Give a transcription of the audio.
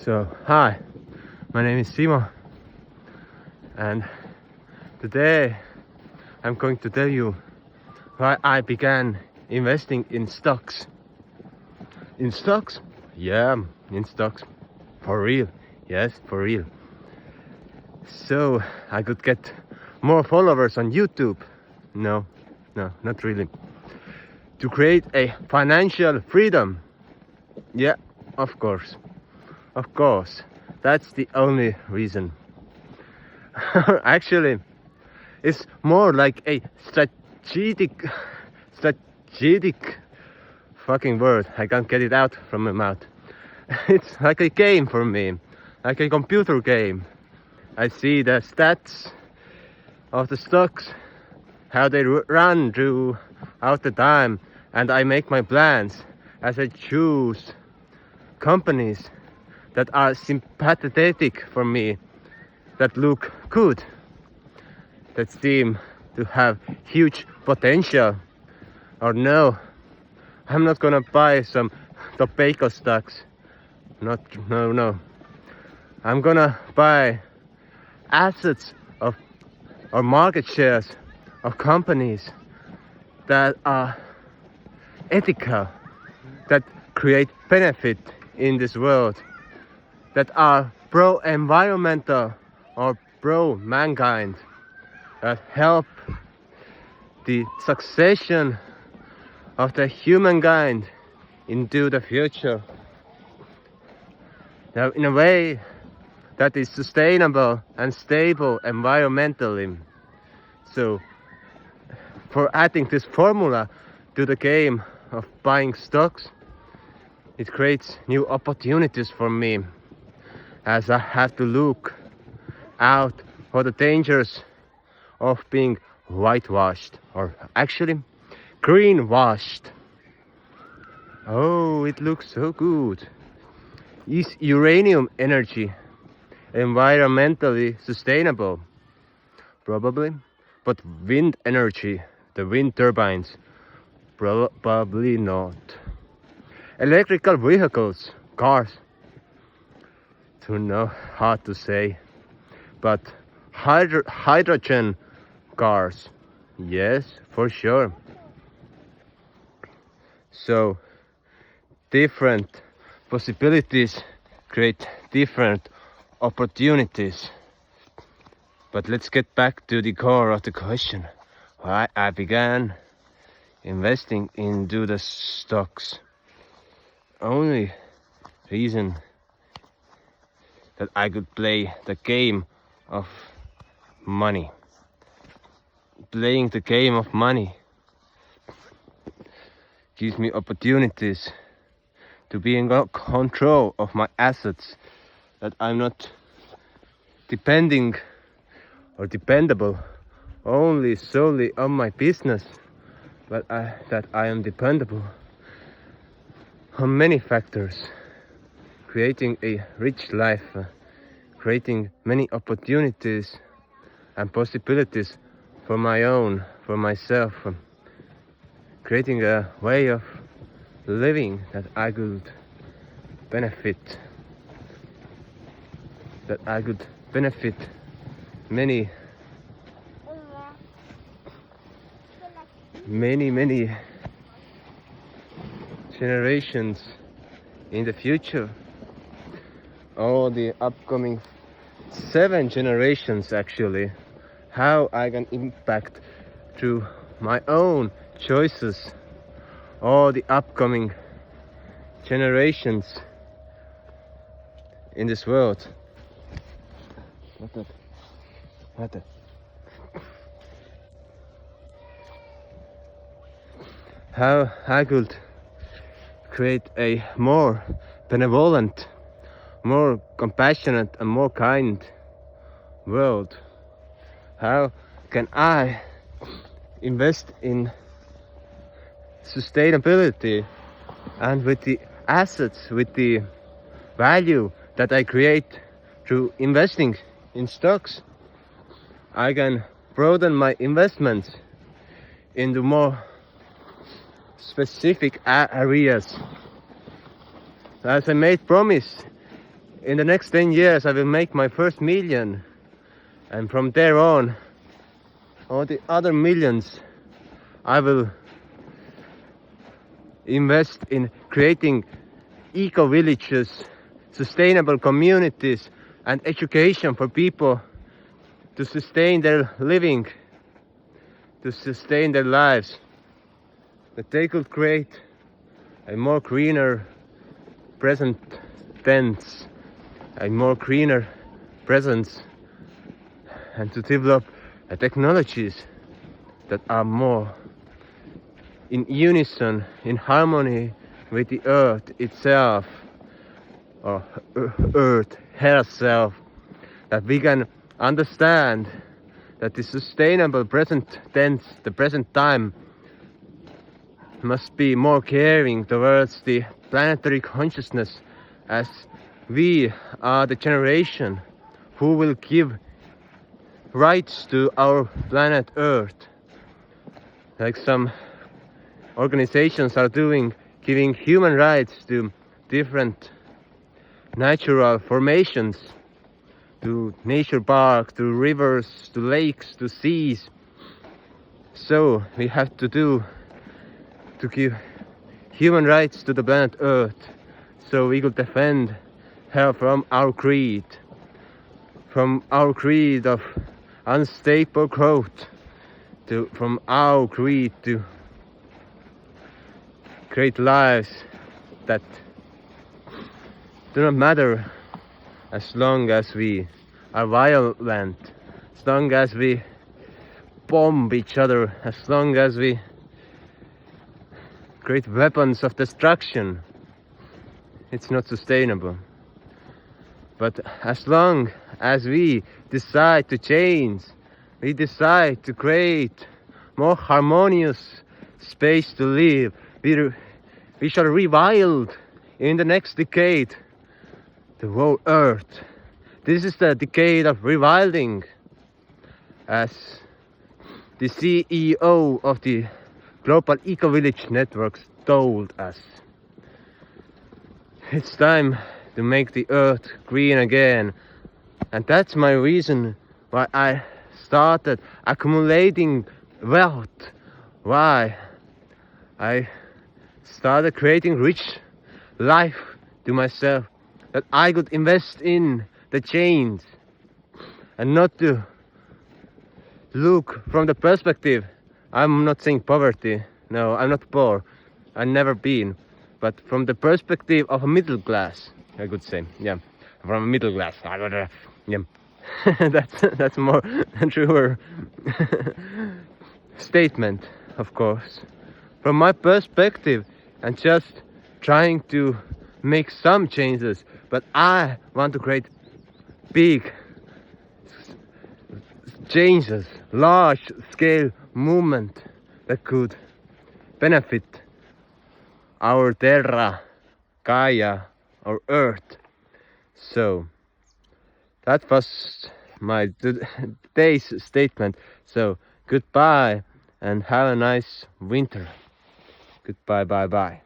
So, hi, my name is Simo, and today I'm going to tell you why I began investing in stocks. In stocks? Yeah, in stocks. For real. Yes, for real. So I could get more followers on YouTube. No, not really. To create a financial freedom. Yeah, of course. Of course. That's the only reason. Actually, it's more like a strategic fucking word. I can't get it out from my mouth. It's like a game for me, like a computer game. I see the stats of the stocks, how they run throughout the time, and I make my plans as I choose companies that are sympathetic for me, that look good, that seem to have huge potential. Or no, I'm not gonna buy some tobacco stocks. No. I'm gonna buy assets of or market shares of companies that are ethical, that create benefit in this world, that are pro-environmental or pro-mankind, that help the succession of the humankind into the future. Now, in a way that is sustainable and stable environmentally. So, for adding this formula to the game of buying stocks, it creates new opportunities for me, as I have to look out for the dangers of being whitewashed, or actually greenwashed. Oh, it looks so good. Is uranium energy environmentally sustainable? Probably. But wind energy, the wind turbines, probably not. Electrical vehicles, cars, don't know, hard to say. But hydrogen cars, yes, for sure. So different possibilities create different opportunities. But let's get back to the core of the question. Why I began investing into the stocks. Only reason that I could play the game of money. Playing the game of money gives me opportunities to be in control of my assets, that I'm not depending or dependable only solely on my business, but that I am dependable on many factors, creating a rich life, creating many opportunities and possibilities for myself, creating a way of living that I could benefit, many generations in the future. All the upcoming 7 generations, actually. How I can impact through my own choices all the upcoming generations in this world. What the? How I could create a more benevolent, more compassionate and more kind world. How can I invest in sustainability, and with the assets, with the value that I create through investing in stocks, I can broaden my investments into more specific areas. As I made promise In the next 10 years I will make my first million, and from there on, all the other millions I will invest in creating eco-villages, sustainable communities, and education for people to sustain their living, to sustain their lives, that they could create a more greener present tense, a more greener presence, and to develop technologies that are more in unison, in harmony with the earth itself, or earth herself, that we can understand that the sustainable present tense, the present time, must be more caring towards the planetary consciousness, as we are the generation who will give rights to our planet Earth, like some organizations are doing, giving human rights to different natural formations, to nature parks, to rivers, to lakes, to seas. So we have to give human rights to the planet Earth, so we could defend her from our greed of unstable growth, from our greed to create lives that do not matter, as long as we are violent, as long as we bomb each other, as long as we create weapons of destruction. It's not sustainable. But as long as we decide to change, we decide to create more harmonious space to live, we shall rewild in the next decade the whole earth. This is the decade of rewilding, as the CEO of the Global Eco-Village Networks told us. It's time to make the earth green again, and that's my reason why I started accumulating wealth, why I started creating rich life to myself, that I could invest in the change, and not to look from the perspective. I'm not saying poverty, no, I'm not poor, I've never been, but from the perspective of a middle class, I could say, yeah, from a middle class, yeah, that's more truer statement, of course. From my perspective, and just trying to make some changes, but I want to create big changes, large scale movement that could benefit our terra, Gaia, our earth. So that was my today's statement. So goodbye and have a nice winter. Goodbye, bye bye.